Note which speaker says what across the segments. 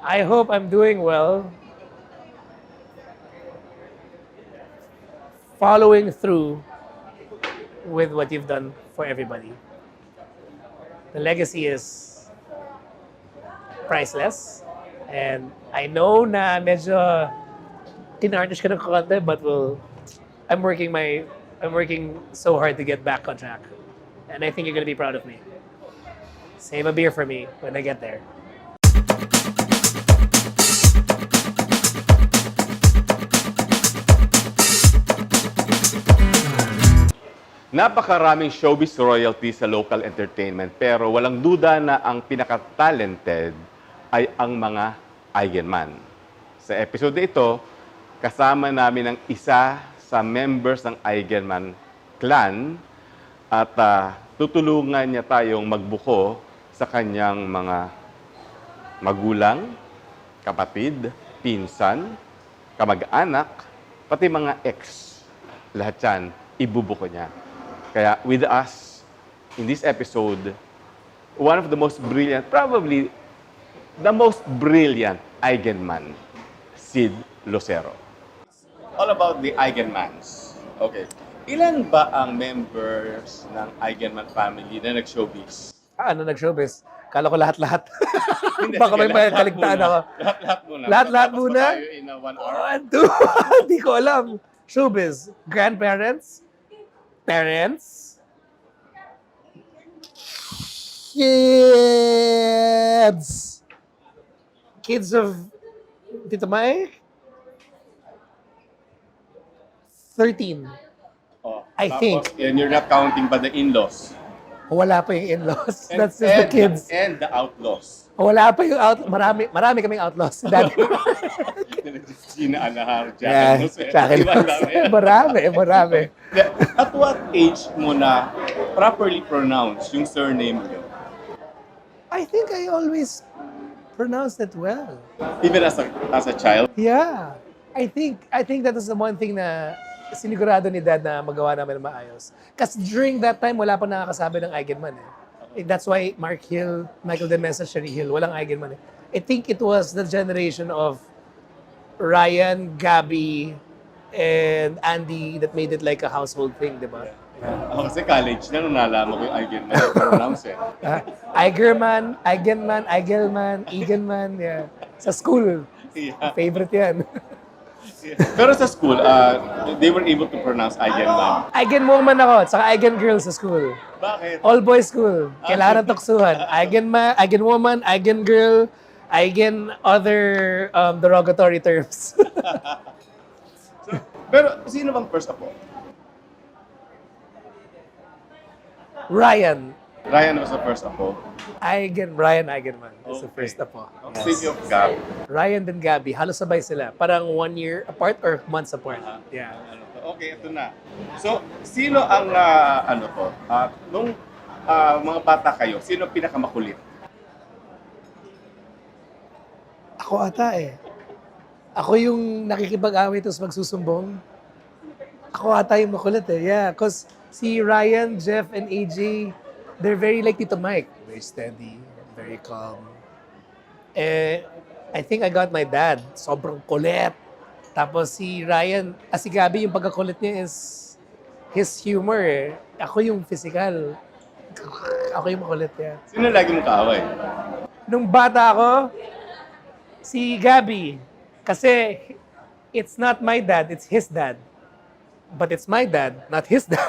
Speaker 1: I hope I'm doing well. Following through with what you've done for everybody. The legacy is priceless. And I know na medyo tinarnish ka ng konti, but I'm working my I'm working so hard to get back on track. And I think you're gonna be proud of me. Save a beer for me when I get there.
Speaker 2: Napakaraming showbiz royalty sa local entertainment pero walang duda na ang pinaka-talented ay ang mga Eigenman. Sa episode na ito, kasama namin ang isa sa members ng Eigenman clan at tutulungan niya tayong magbuko sa kanyang mga magulang, kapatid, pinsan, kamag-anak, pati mga ex. Lahat yan, ibubuko niya. Kaya with us, in this episode, one of the most brilliant, probably the most brilliant Eigenman, Sid Lucero. All about the Eigenmans. Okay. Ilan ba ang members ng Eigenman family na nag-showbiz?
Speaker 1: Ano nag-showbiz? Kala ko lahat-lahat.
Speaker 2: Hindi,
Speaker 1: Baka
Speaker 2: sige,
Speaker 1: may
Speaker 2: lahat-lahat
Speaker 1: kaligtaan
Speaker 2: muna.
Speaker 1: ako.
Speaker 2: Lahat-lahat muna.
Speaker 1: Lahat-lahat
Speaker 2: Matapos
Speaker 1: muna?
Speaker 2: pa tayo in 1 hour.
Speaker 1: One, two. Hindi ko alam. Showbiz. Grandparents. Parents. Kids. Kids of Tito Mike. 13.
Speaker 2: Oh,
Speaker 1: I
Speaker 2: tapos,
Speaker 1: think.
Speaker 2: And you're not counting pa the in-laws.
Speaker 1: Wala pa yung in-laws.
Speaker 2: And-
Speaker 1: That's just the
Speaker 2: and-
Speaker 1: kids.
Speaker 2: And the outlaws.
Speaker 1: Wala pa yung marami kaming outlaws. Daddy.
Speaker 2: Gina Anahar,
Speaker 1: Yeah,
Speaker 2: Jackie
Speaker 1: marami.
Speaker 2: At what age mo na properly pronounce yung surname mo?
Speaker 1: I think I always pronounced it well.
Speaker 2: Even as a child?
Speaker 1: Yeah. I think that is the one thing na sinigurado ni Dad na magawa namin ng maayos. Kasi during that time, wala pa nakakasabi ng Eigenman eh. That's why Mark Hill, Michael De Mesa, Sherry Hill, walang Eigenman eh. I think it was the generation of Ryan, Gabby, and Andy that made it like a household thing, di ba?
Speaker 2: Ako kasi college na nung nalaman ko yung Eigenman pronounce eh.
Speaker 1: Eigenman, Eigenman, yeah. Sa school,
Speaker 2: Yeah.
Speaker 1: favorite yan.
Speaker 2: Pero sa school, they were able to pronounce Eigenman.
Speaker 1: Eigenwoman ako, at saka Eigengirl sa school.
Speaker 2: Bakit?
Speaker 1: All boys school. Kailangan ng tuksuhan. Eigenwoman, Eigengirl, Eigen other derogatory terms.
Speaker 2: Pero sino bang first apo?
Speaker 1: Ryan.
Speaker 2: Ryan was the first apo.
Speaker 1: Ryan Eigenman is the
Speaker 2: Okay.
Speaker 1: first apo.
Speaker 2: Speaking of Gab,
Speaker 1: Ryan and Gabby, halos sabay sila. Parang 1 year apart or months apart. Yeah.
Speaker 2: Okay, ito na. So, sino ang, nung mga bata kayo, sino pinakamakulit?
Speaker 1: Ako ata eh. Ako yung nakikipag-away tapos magsusumbong. Ako ata yung makulit eh. Yeah, cause si Ryan, Jeff, and AJ, they're very like Tito Mike. Very steady, very calm. I think I got my dad. Sobrang kulit. Tapos si Ryan, si Gabby, yung pagkakulit niya is his humor eh. Ako yung physical. Ako yung makulit niya.
Speaker 2: Sino lagi mong kaaway?
Speaker 1: Nung bata ako, si Gabby. Kasi it's not my dad, it's his dad. But it's my dad, not his dad.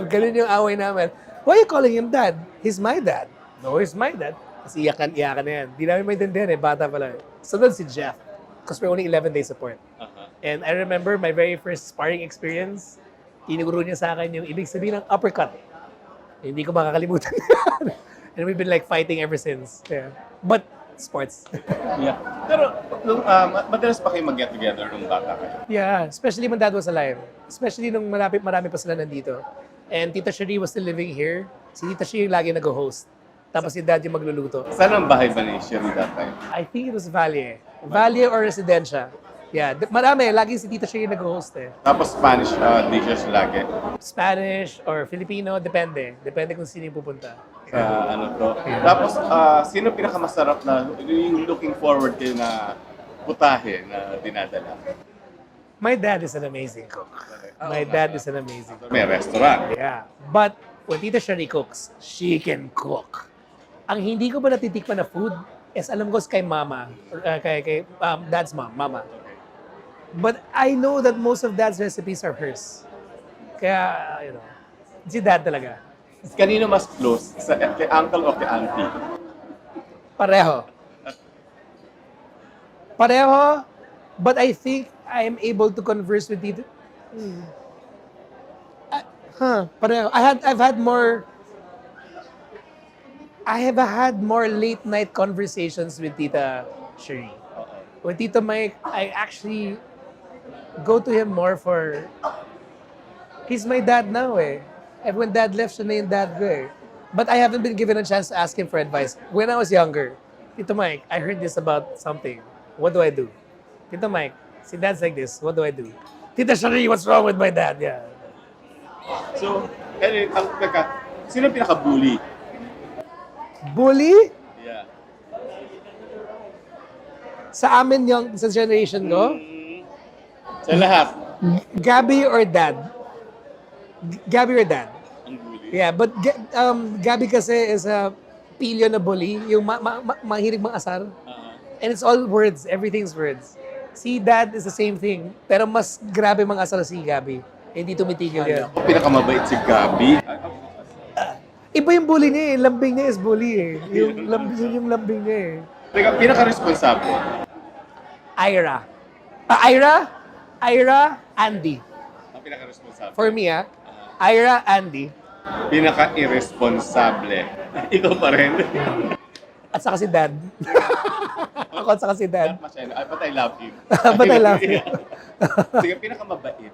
Speaker 1: Ganun yung away namin. Why are you calling him dad? He's my dad. No, he's my dad. Kasi iyakan na yan. Di namin maintindihan eh, bata pa lang. Sunod si Jeff. Because we're only 11 days apart. And I remember my very first sparring experience, tinuro niya sa akin yung ibig sabihin ng uppercut. Hindi ko makakalimutan. And we've been like fighting ever since. Yeah. But sports.
Speaker 2: Yeah. Pero, madalas pa kayo mag-get together nung bata kayo?
Speaker 1: Yeah, especially when Dad was alive. Especially nung marami pa sila nandito. And Tita Cherie was still living here. Si Tita Cherie yung lagi nag-host. Tapos si Dad yung magluluto.
Speaker 2: Saan ang bahay ba ni Sherry that time?
Speaker 1: I think it was Valle. Valle or Residencia. Yeah, marami. Lagi si Tita Shea nag-host eh.
Speaker 2: Tapos Spanish dishes lagi.
Speaker 1: Spanish or Filipino, depende. Depende kung sino yung pupunta.
Speaker 2: Sa ano to. Tapos, sino pinakamasarap na yung looking forward kayo na putahe na dinadala?
Speaker 1: My dad is an amazing cook. My dad is an amazing cook.
Speaker 2: May restaurant.
Speaker 1: Yeah. But when Tita Shari cooks, she can cook. Ang hindi ko pa natitikman na food is alam ko is kay mama. Or, kay dad's mom, mama. But I know that most of dad's recipes are hers. Kaya, si dad talaga.
Speaker 2: Kanino mas close? Kay uncle o kay auntie?
Speaker 1: Pareho. Pareho, but I think I am able to converse with Tita. Pareho. I have had more late night conversations with Tita Shari. With Tito Mike, I actually go to him more for... He's my dad now eh. And when dad left, siya na yung dad ko eh. But I haven't been given a chance to ask him for advice. When I was younger, Tito Mike, I heard this about something. What do I do? Tito Mike, si dad's like this. What do I do? Tita Shari, what's wrong with my dad? Yeah.
Speaker 2: So, sino pinaka-bully?
Speaker 1: Bully?
Speaker 2: Yeah.
Speaker 1: Sa amin yung sa generation ko,
Speaker 2: Sa lahat.
Speaker 1: Gabby or dad? Gabby or dad?
Speaker 2: Ang bully.
Speaker 1: Yeah, but Gabby kasi is a pilyo na bully, yung mahilig mang asar. And it's all words, everything's words. Si dad is the same thing, pero mas grabe mang asar si Gabby. Hindi tumitigil yan.
Speaker 2: Ako pinakamabait si Gabi.
Speaker 1: Iba yung bully niya eh, lambing niya is bully eh. Yung lambing niya eh.
Speaker 2: Teka, pinaka-responsable.
Speaker 1: Ira, Andy.
Speaker 2: Ang pinaka-responsable.
Speaker 1: For me Ira, Andy.
Speaker 2: Pinaka-irresponsable. Ikaw pa rin.
Speaker 1: At saka si dad. Ako at saka si dad.
Speaker 2: But I love him.
Speaker 1: But I love him.
Speaker 2: Sige, pinakamabait.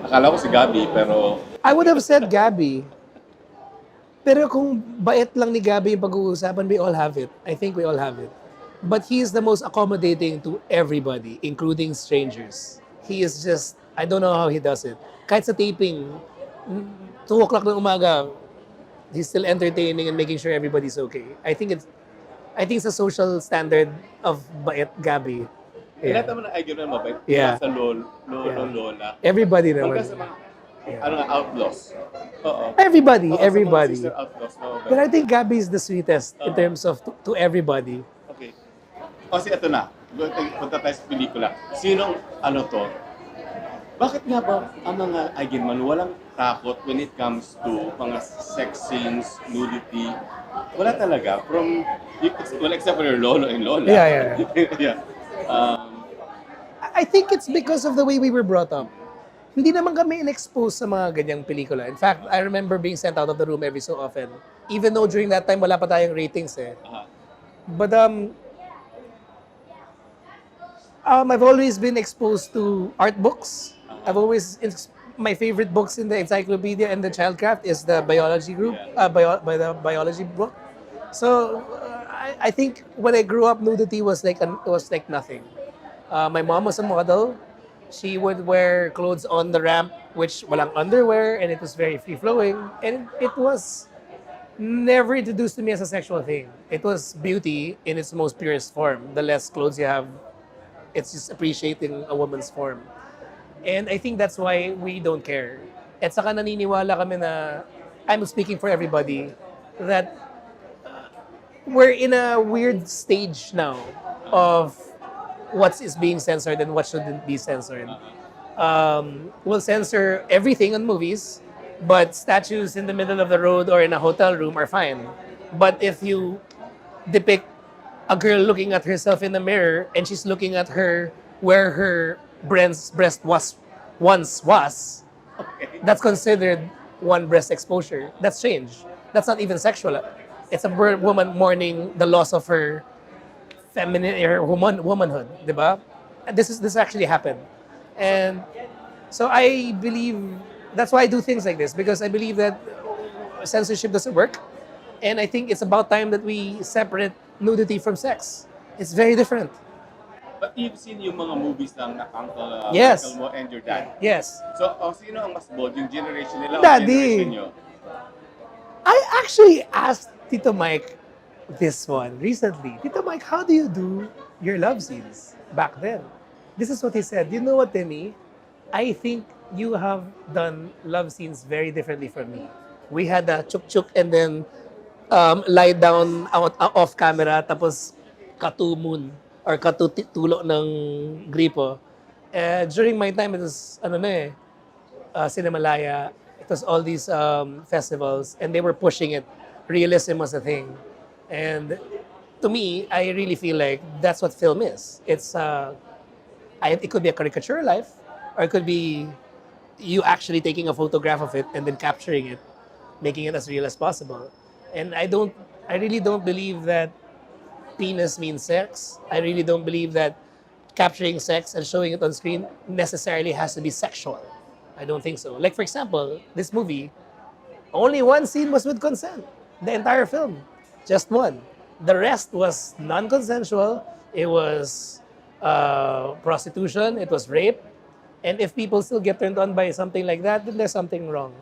Speaker 2: Akala ko si Gabi, pero...
Speaker 1: I would have said Gabby. Pero kung bait lang ni Gabby yung pag-uusapan, we all have it. I think we all have it. But he is the most accommodating to everybody, including strangers. He is just, I don't know how he does it. Kahit sa taping, 2 o'clock ng umaga, he's still entertaining and making sure everybody's okay. I think it's a social standard of bait Gabby.
Speaker 2: Lahat naman na Eigenman mabait.
Speaker 1: Yeah.
Speaker 2: Sa lola.
Speaker 1: Everybody
Speaker 2: Hanggang
Speaker 1: naman.
Speaker 2: sa mga, outlaws. Oo.
Speaker 1: Everybody.
Speaker 2: Mga sister outlaws na mabait.
Speaker 1: But I think Gabby is the sweetest in terms of to everybody.
Speaker 2: Okay. Kasi ito na. Punta tayo sa pelikula. Sinong to? Bakit nga ba ang mga Eigenman walang takot when it comes to mga sex scenes, nudity? Wala talaga. Except for your lolo and lola.
Speaker 1: Yeah.
Speaker 2: Yeah.
Speaker 1: I think it's because of the way we were brought up. Hindi naman kami in-expose sa mga ganyang pelikula. In fact, I remember being sent out of the room every so often. Even though during that time, wala pa tayong ratings eh. But I've always been exposed to art books. My favorite books in the encyclopedia and the childcraft is the biology group, by the biology book. So I think when I grew up, nudity was like nothing. My mom was a model. She would wear clothes on the ramp, which walang underwear, and it was very free-flowing. And it was never introduced to me as a sexual thing. It was beauty in its most purest form. The less clothes you have, it's just appreciating a woman's form. And I think that's why we don't care. At saka naniniwala kami na, I'm speaking for everybody, that we're in a weird stage now of what is being censored and what shouldn't be censored. We'll censor everything on movies, but statues in the middle of the road or in a hotel room are fine. But if you depict a girl looking at herself in the mirror and she's looking at her where her breast once was, that's considered one breast exposure. That's strange. That's not even sexual. It's a woman mourning the loss of her womanhood, di ba? This actually happened. And so I believe, that's why I do things like this, because I believe that censorship doesn't work. And I think it's about time that we separate nudity from sex. It's very different.
Speaker 2: But you've seen yung mga movies ng
Speaker 1: Yes.
Speaker 2: uncle mo and your dad.
Speaker 1: Yes.
Speaker 2: So, sino ang mas bold? Yung generation nila o
Speaker 1: Daddy.
Speaker 2: generation nyo?
Speaker 1: I actually asked Tito Mike this one recently. Tito Mike, how do you do your love scenes back then? This is what he said. You know what, Timmy? I think you have done love scenes very differently from me. We had a chuk-chuk and then lie down off camera tapos katu-moon or katu-tulo ng gripo. During my time, it was, Cinemalaya. It was all these festivals, and they were pushing it. Realism was a thing, and to me, I really feel like that's what film is. It could be a caricature life, or it could be you actually taking a photograph of it and then capturing it, making it as real as possible. And I really don't believe that penis means sex. I really don't believe that capturing sex and showing it on screen necessarily has to be sexual. I don't think so. Like, for example, this movie, only one scene was with consent. The entire film. Just one. The rest was non-consensual. It was prostitution. It was rape. And if people still get turned on by something like that, then there's something wrong.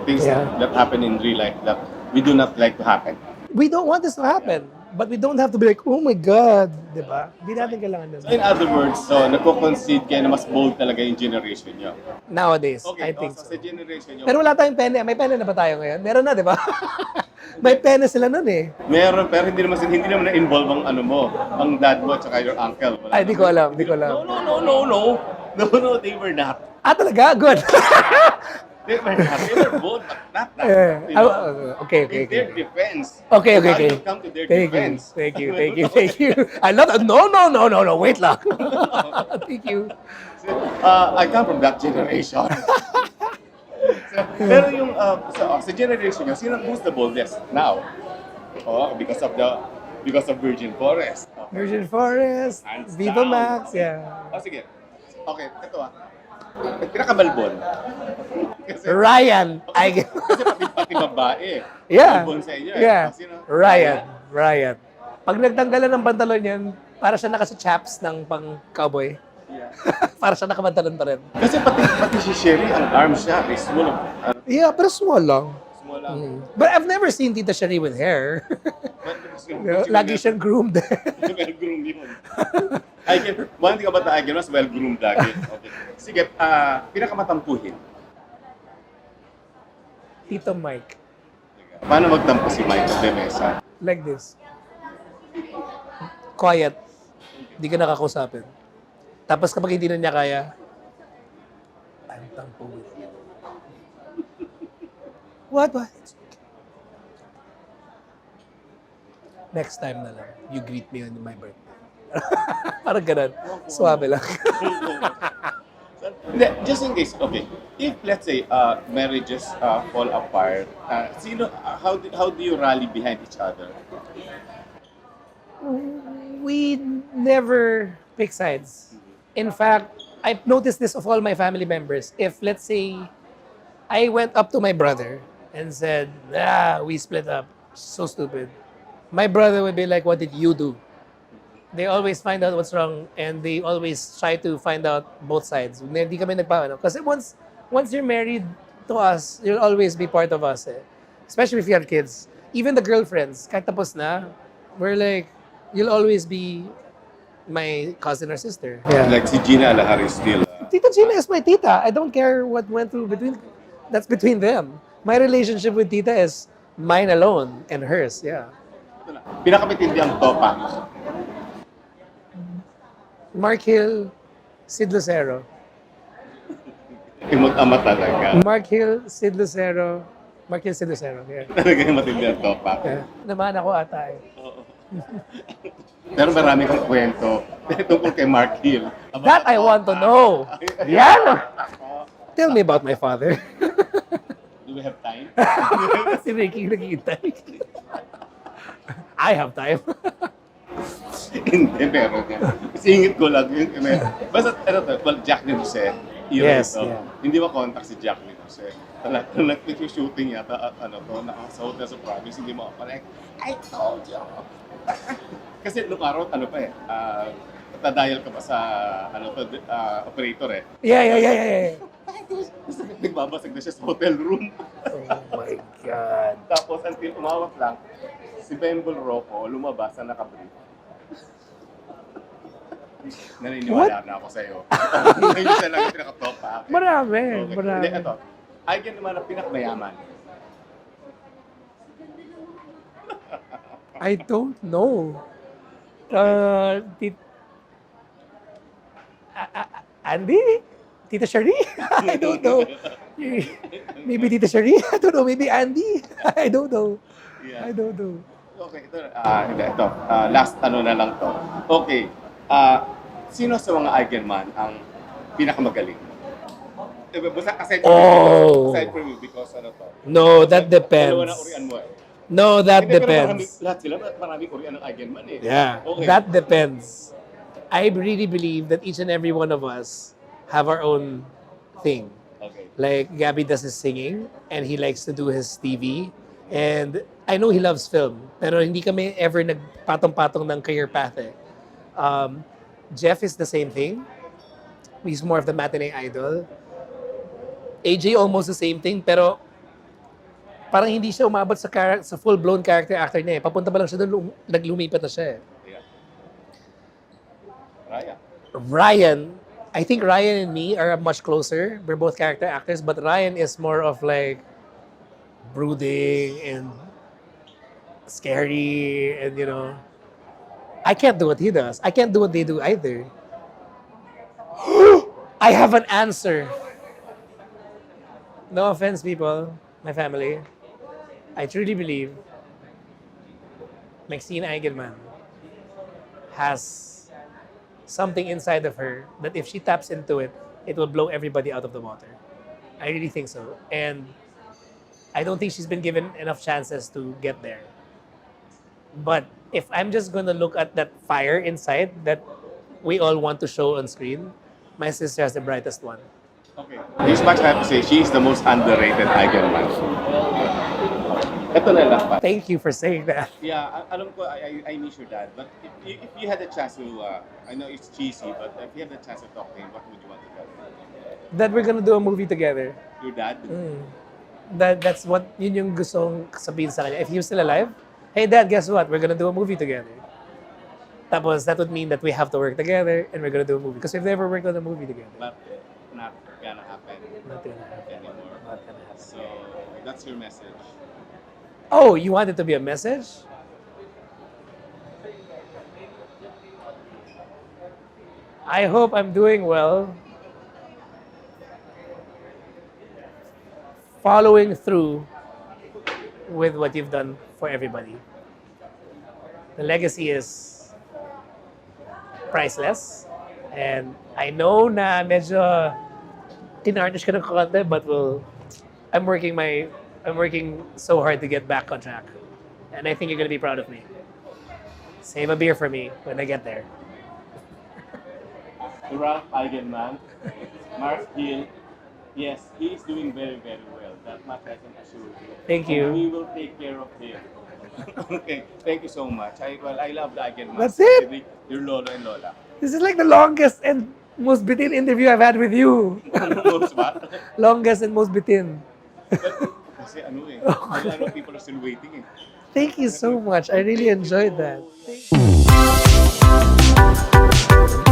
Speaker 2: Things that happen in real life that we do not like to happen.
Speaker 1: We don't want this to happen. But we don't have to be like, oh my God. Diba? Hindi natin kailangan nun.
Speaker 2: So in other words, nagko-concede kayo na mas bold talaga yung generation nyo.
Speaker 1: Nowadays,
Speaker 2: Okay,
Speaker 1: I think so.
Speaker 2: sa generation nyo,
Speaker 1: Pero wala tayong pene. May pene na ba tayo ngayon? Meron na, di ba? May pene sila nun eh.
Speaker 2: meron, pero hindi naman na-involve ang ang dad mo at saka your uncle. Wala
Speaker 1: Ay, di ko alam, di ko alam.
Speaker 2: No, they were not.
Speaker 1: Ah, talaga? Good.
Speaker 2: They were not. They were both, but not that.
Speaker 1: Eh,
Speaker 2: You know?
Speaker 1: okay.
Speaker 2: In their defense.
Speaker 1: Okay.
Speaker 2: I will come to their defense.
Speaker 1: Thank you. I love that. No. Wait lang. Thank you.
Speaker 2: I come from that generation. Pero yung sa generation nyo, who's the boldest now? Because of Virgin Forest.
Speaker 1: Virgin Forest,
Speaker 2: Hands
Speaker 1: Viva
Speaker 2: down.
Speaker 1: Max, yeah.
Speaker 2: Sige. Okay, ito pinakabalbon.
Speaker 1: Ryan.
Speaker 2: Kasi pati babae.
Speaker 1: Yeah.
Speaker 2: Balbon sa inyo.
Speaker 1: Yeah.
Speaker 2: Sino?
Speaker 1: Ryan. Pag nagtanggalan ng pantalon yan, para siya naka-chaps ng pang-cowboy.
Speaker 2: Yeah.
Speaker 1: Para siya nakapantalon pa rin.
Speaker 2: Kasi pati si Sherry, ang arm siya is full of
Speaker 1: Yeah, pero small lang.
Speaker 2: small lang.
Speaker 1: But I've never seen Tita Sherry with hair. Lagi siyang groomed.
Speaker 2: Well-groomed yun. One thing about the EIGENMANS, well-groomed lagi. Okay. Sige, pinakamatampuhin.
Speaker 1: Tito Mike.
Speaker 2: Paano magtampo si Mike de Mesa?
Speaker 1: Like this. Quiet. Hindi ka nakakausapin. Tapos kapag hindi na niya kaya, I'm tampo with you. What? Next time na lang, you greet me on my birthday. Parang ganun. Suwabe lang.
Speaker 2: Just in case, okay, if let's say marriages fall apart, how do you rally behind each other?
Speaker 1: We never pick sides. In fact, I've noticed this of all my family members. If, let's say, I went up to my brother and said, we split up. So stupid. My brother would be like, what did you do? They always find out what's wrong and they always try to find out both sides. Hindi kami nagpaano. Kasi once you're married to us, you'll always be part of us. Eh. Especially if you have kids. Even the girlfriends, kahit tapos na, we're like, you'll always be my cousin or sister. Yeah.
Speaker 2: Like si Gina Alahari is still...
Speaker 1: Tita Gina is my tita. I don't care what went through that's between them. My relationship with tita is mine alone and hers. Yeah.
Speaker 2: Pinakamitindi ang topa.
Speaker 1: Mark Hill, Sid Lucero.
Speaker 2: Imot-ama talaga.
Speaker 1: Mark Hill, Sid Lucero. Yeah.
Speaker 2: Talaga yung matindi ang topa.
Speaker 1: Yeah. Naman ako ata eh.
Speaker 2: Pero marami kang kwento tungkol kay Mark Hill.
Speaker 1: That I want to know. Yan! Tell me about my father.
Speaker 2: Do we have time?
Speaker 1: Si Ricky naghihintay. I have time.
Speaker 2: Hindi, meron yan. Singit ko lang yun. Basta, Jack ni Jose.
Speaker 1: Yes,
Speaker 2: ito.
Speaker 1: yeah.
Speaker 2: Hindi makontak si Jack ni Jose. Talagang shooting yata at nakasahot na sa province, hindi mo connect. I told you. Kasi nung araw, ano pa eh, tadial ka pa sa operator eh.
Speaker 1: Yeah.
Speaker 2: Nagbabasag na siya sa hotel room.
Speaker 1: Oh my God.
Speaker 2: Tapos until umawat lang, si Bembol Rocco lumabas na nakabrief. Naniniwala na ako sa'yo. Ngayon siya lang yung pinaka-top pa.
Speaker 1: Marami.
Speaker 2: Hindi, ito. Aigen naman ang pinakamayaman.
Speaker 1: I don't know. Andy? Tita Shari? I don't know. Maybe Tita Shari? I don't know. Maybe Andy? I don't know.
Speaker 2: Yeah.
Speaker 1: I don't know.
Speaker 2: Okay, ito. Last ano na lang to. Okay. Sino sa mga Eigenman ang pinakamagaling? Basta aside from you, because ano to?
Speaker 1: No, that depends.
Speaker 2: Dalawa na urian mo eh.
Speaker 1: No, that
Speaker 2: Pero
Speaker 1: depends.
Speaker 2: lahat sila, maraming urian ng Eigenman eh.
Speaker 1: Yeah,
Speaker 2: Okay.
Speaker 1: that depends. I really believe that each and every one of us have our own thing.
Speaker 2: Okay.
Speaker 1: Like Gabby does his singing and he likes to do his TV. And I know he loves film, pero hindi kami ever nagpatong-patong ng career path eh. Jeff is the same thing. He's more of the matinee idol. AJ almost the same thing, pero parang hindi siya umabot sa full-blown character actor niya eh. Papunta pa lang siya doon, naglumipat na siya eh.
Speaker 2: Yeah. Raya.
Speaker 1: Ryan, I think Ryan and me are much closer. We're both character actors, but Ryan is more of like brooding and scary and I can't do what he does. I can't do what they do either. I have an answer. No offense, people, my family. I truly believe Maxine Eigenman has something inside of her that if she taps into it, it will blow everybody out of the water. I really think so. And I don't think she's been given enough chances to get there. But if I'm just going to look at that fire inside that we all want to show on screen, my sister has the brightest one.
Speaker 2: Okay. This much I have to say, she is the most underrated Eigenman. Ito na lang pa.
Speaker 1: Thank you for saying that.
Speaker 2: Yeah, alam ko, I miss your dad. But if you had a chance to, I know it's cheesy, but if you had a chance to talk to him, what would you want to tell him?
Speaker 1: That we're gonna do a movie together.
Speaker 2: Your dad?
Speaker 1: That's what, yun yung gustong sabihin sa kanya. If he was still alive, hey Dad, guess what? We're gonna do a movie together. Tapos that would mean that we have to work together and we're gonna do a movie. Because we've never worked on a movie together.
Speaker 2: But not gonna happen
Speaker 1: Not gonna happen.
Speaker 2: anymore.
Speaker 1: Not gonna happen.
Speaker 2: So, that's your message.
Speaker 1: Oh, you want it to be a message? I hope I'm doing well. Following through with what you've done for everybody. The legacy is priceless. And I know na medyo tinarnish ka ng konti, but I'm working so hard to get back on track. And I think you're gonna be proud of me. Save a beer for me when I get there.
Speaker 2: Ralph Eigenman, Mark Hill, yes, he is doing very, very well. That much I can assure you.
Speaker 1: Thank you.
Speaker 2: And we will take care of him. Okay, thank you so much. I love the Eigenman.
Speaker 1: That's it?
Speaker 2: Your lolo and lola.
Speaker 1: This is like the longest and most bitin interview I've had with you.
Speaker 2: Most ba?
Speaker 1: Longest and most bitin.
Speaker 2: Kasi ano eh, a lot of people are still waiting eh.
Speaker 1: Thank you so much. I really enjoyed that. Thank you.